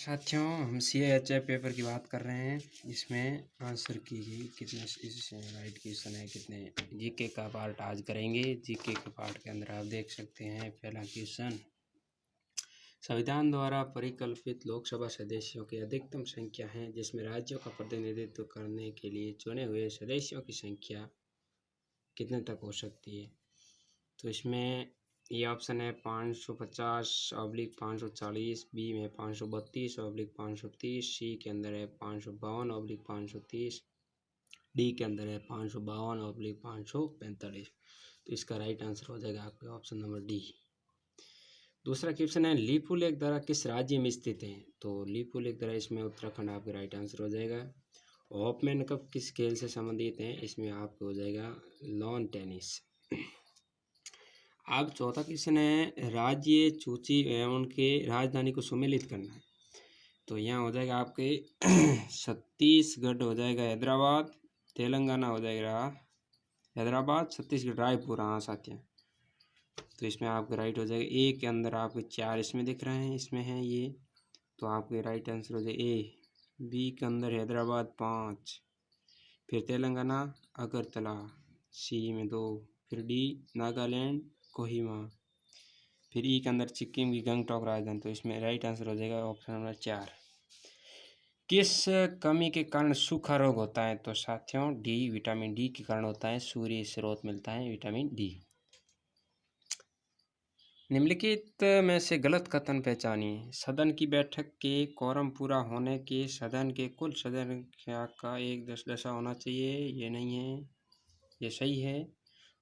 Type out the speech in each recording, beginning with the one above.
साथियों, हम CA paper की बात कर रहे हैं। इसमें आंसर की गई कितने राइट क्वेश्चन है, कितने जीके का पार्ट आज करेंगे। जीके के पार्ट के अंदर आप देख सकते हैं पहला क्वेश्चन, संविधान द्वारा परिकल्पित लोकसभा सदस्यों की अधिकतम संख्या है जिसमें राज्यों का प्रतिनिधित्व करने के लिए चुने हुए सदस्यों की संख्या कितने तक हो सकती है। तो इसमें ये ऑप्शन है 550/540, बी में 532/530, सी के अंदर है 552/530, डी के अंदर है 552/545। तो इसका राइट आंसर हो जाएगा आपका ऑप्शन नंबर डी। दूसरा क्वेश्चन है, लीपू लेक दर्रा किस राज्य में स्थित है। तो लीपू लेक दर्रा इसमें उत्तराखंड आपका राइट आंसर हो जाएगा। होपमैन कप किस खेल से संबंधित है, इसमें आपको हो जाएगा लॉन टेनिस। अब चौथा क्वेश्चन है, राज्य सूची एवं उनके राजधानी को सुमेलित करना है। तो यहाँ हो जाएगा आपके छत्तीसगढ़ हो जाएगा हैदराबाद, तेलंगाना हो जाएगा हैदराबाद, छत्तीसगढ़ रायपुर। हाँ साथियों, तो इसमें आपका राइट हो जाएगा ए के अंदर आपके 4 इसमें दिख रहे हैं, इसमें है ये, तो आपके राइट आंसर हो जाएगा ए। बी के अंदर हैदराबाद 5, फिर तेलंगाना अगरतला, सी में 2, फिर डी नागालैंड कोहिमा, फिर ई के अंदर सिक्किम की गंगटोक राजधानी। तो इसमें राइट आंसर हो जाएगा ऑप्शन नंबर 4। किस कमी के कारण सूखा रोग होता है। तो साथियों डी, विटामिन डी के कारण होता है, सूर्य स्रोत मिलता है विटामिन डी। निम्नलिखित में से गलत कथन पहचानिए। सदन की बैठक के कोरम पूरा होने के सदन के कुल संख्या का 1/10 होना चाहिए, ये नहीं है, ये सही है।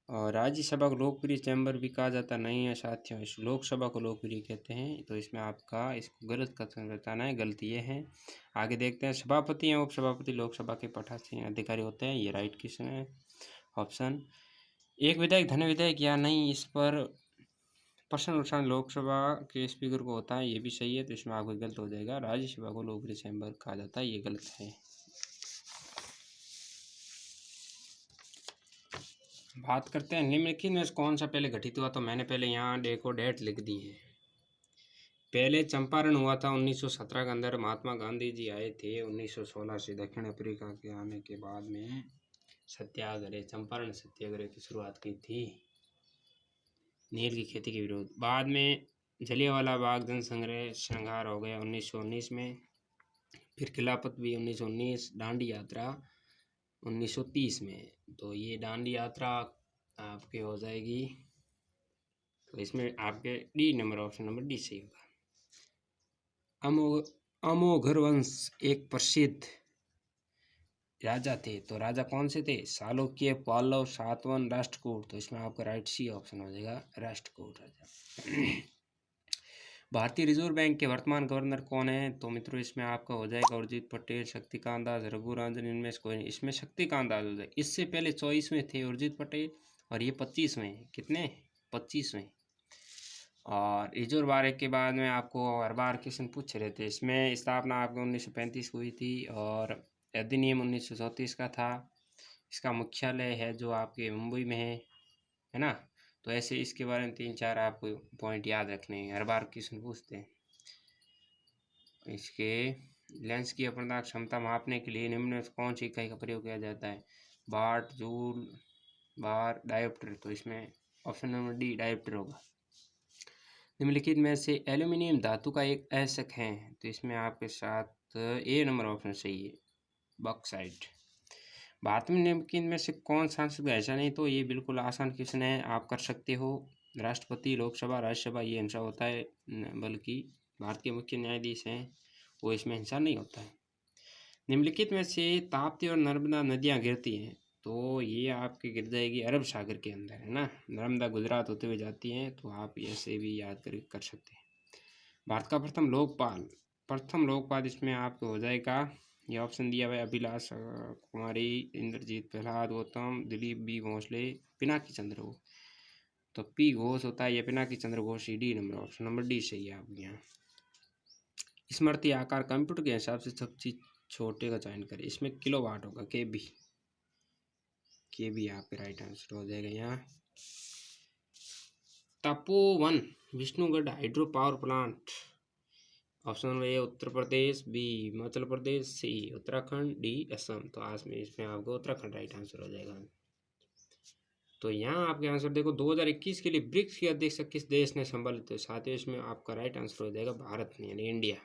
और राज्यसभा को लोकप्रिय चैम्बर भी कहा जाता नहीं है साथियों, इस लोकसभा को लोकप्रिय कहते हैं। तो इसमें आपका इसको गलत कथन बताना है, गलती ये है। आगे देखते हैं, सभापति या उपसभापति लोकसभा के पीठासीन अधिकारी होते हैं, ये राइट क्वेश्चन है ऑप्शन। एक विधायक धन्य विधायक या नहीं, इस पर प्रश्न उठाना लोकसभा के स्पीकर को होता है, ये भी सही है। तो इसमें आपको गलत हो जाएगा, राज्यसभा को लोकप्रिय चैम्बर कहा जाता है, ये गलत है। बात करते हैं निम्नलिखित में कौन सा पहले घटित हुआ। तो मैंने पहले यहाँ देखो डेट लिख दी है। पहले चंपारण हुआ था 1917 के अंदर, महात्मा गांधी जी आए थे 1916 से दक्षिण अफ्रीका के आने के बाद में सत्याग्रह, चंपारण सत्याग्रह की शुरुआत की थी नील की खेती के विरोध। बाद में जलियांवाला बाग जनसंहार हो गया 1919 में, फिर खिलाफत भी 1919, दांडी यात्रा 1930 में। तो ये दांडी यात्रा आपके हो जाएगी, तो इसमें आपके D number option number D सही होगा। अमोघर वंश एक प्रसिद्ध राजा थे, तो राजा कौन से थे। चालुक्य, पल्लव, सातवाहन, राष्ट्रकूट। तो इसमें आपका राइट सी ऑप्शन हो जाएगा, राष्ट्रकूट राजा। भारतीय रिजर्व बैंक के वर्तमान गवर्नर कौन है। तो मित्रों इसमें आपका हो जाएगा उर्जित पटेल, शक्तिकांत दास, रघुराजन, इनमें से कोई नहीं। इसमें शक्तिकांत दास हो जाएगा। इससे पहले 24वें थे उर्जित पटेल, और ये 25वें, कितने 25वें। और रिजर्व बार के बाद में आपको हर बार क्वेश्चन पूछ रहे थे। इसमें स्थापना आपको 1935 को हुई थी, और अधिनियम 1934 का था। इसका मुख्यालय है जो आपके मुंबई में है ना। तो ऐसे इसके बारे में 3-4 आपको पॉइंट याद रखने हैं, हर बार क्वेश्चन पूछते हैं। इसके लेंस की अपर्णता क्षमता मापने के लिए निम्न में कौन सी इकाई का प्रयोग किया जाता है। वाट, जूल, बार, डायोप्टर। तो इसमें ऑप्शन नंबर डी डायोप्टर होगा। निम्नलिखित में से एल्यूमिनियम धातु का एक अयस्क है। तो इसमें आपके साथ ए नंबर ऑप्शन सही है, बॉक्साइट। भारत में निम्नलिखित में से कौन सांसद ऐसा नहीं। तो ये बिल्कुल आसान क्वेश्चन है, आप कर सकते हो। राष्ट्रपति, लोकसभा, राज्यसभा ये हिंसा होता है, बल्कि भारत के मुख्य न्यायाधीश हैं वो इसमें हिंसा नहीं होता है। निम्नलिखित में से ताप्ती और नर्मदा नदियाँ गिरती हैं। तो ये आपके गिर जाएगी अरब सागर के अंदर, है ना। नर्मदा गुजरात होते हुए जाती हैं, तो आप ऐसे भी याद कर सकते हैं। भारत का प्रथम लोकपाल इसमें आपको हो जाएगा, ये ऑप्शन दिया हुआ है, अभिलाष कुमारी, इंद्रजीत प्रहलाद गौतम, दिलीप बी भोसले, पिनाकी चंद्र घोष। तो पी घोष होता है, ये Pinaki Chandra Ghosh, D number option number D सही है आपके यहाँ। स्मृति आकार कंप्यूटर के हिसाब से सबसे छोटे का चयन करें। इसमें किलोवाट होगा, के बी आपके राइट आंसर हो जाएगा यहाँ। Tapovan Vishnugad hydro power plant option number A Uttar Pradesh, B Himachal Pradesh, C Uttarakhand, D Assam. तो आज में इसमें आपको उत्तराखंड राइट आंसर हो जाएगा। तो यहाँ आपके आंसर देखो 2021 के लिए ब्रिक्स की अध्यक्षता किस देश ने संभाली, तो साथियों इसमें आपका राइट आंसर हो जाएगा भारत ने, यानी इंडिया।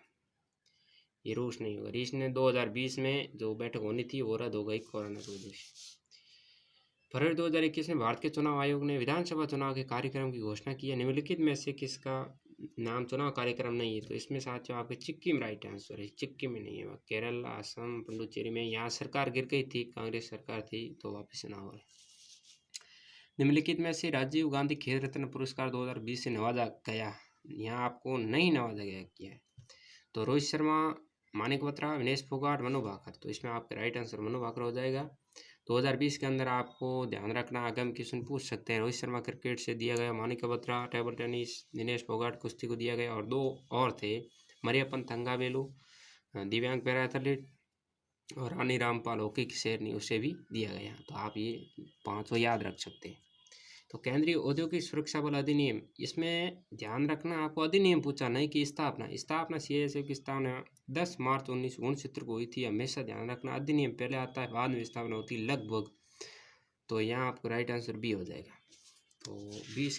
ये रूस नहीं होगा। रूस ने 2020 में जो बैठक होनी थी वो रद्द हो गई कोरोना की वजह से। फरवरी 2021 में भारत के चुनाव आयोग ने विधानसभा चुनाव के कार्यक्रम की घोषणा की है। निम्नलिखित में से किसका नाम चुनाव कार्यक्रम नहीं है, तो इसमें साथियों आपके सिक्किम राइट आंसर है। सिक्किम में नहीं है, केरला, असम, पुडुचेरी में। यहाँ सरकार गिर गई थी, कांग्रेस सरकार थी, तो वापस चुनाव हो रहे। निम्नलिखित में से राजीव गांधी खेल रत्न पुरस्कार 2020 से नवाजा गया, यहाँ आपको नहीं नवाजा गया किया है। तो रोहित शर्मा, मानिक बत्रा, विनेश फोगाट, मनु भाकर। तो इसमें आपका राइट आंसर मनु भाकर हो जाएगा। 2020 के अंदर आपको ध्यान रखना, आगामी क्वेश्चन पूछ सकते हैं। रोहित शर्मा क्रिकेट से दिया गया, मानिक बत्रा टेबल टेनिस, दिनेश फोगाट कुश्ती को दिया गया, और 2 और थे, मरियप्पन थंगावेलु दिव्यांग पैरा एथलीट, और रानी रामपाल हॉकी की शेरनी, उसे भी दिया गया। तो आप ये 5 याद रख सकते हैं। तो केंद्रीय औद्योगिक सुरक्षा बल अधिनियम, इसमें ध्यान रखना आपको अधिनियम पूछा, नहीं कि स्थापना CISF की स्थापना 10 मार्च 1969 को हुई थी। हमेशा ध्यान रखना अधिनियम पहले आता है, बाद में स्थापना होती लगभग। तो यहाँ आपको राइट आंसर बी हो जाएगा। तो 20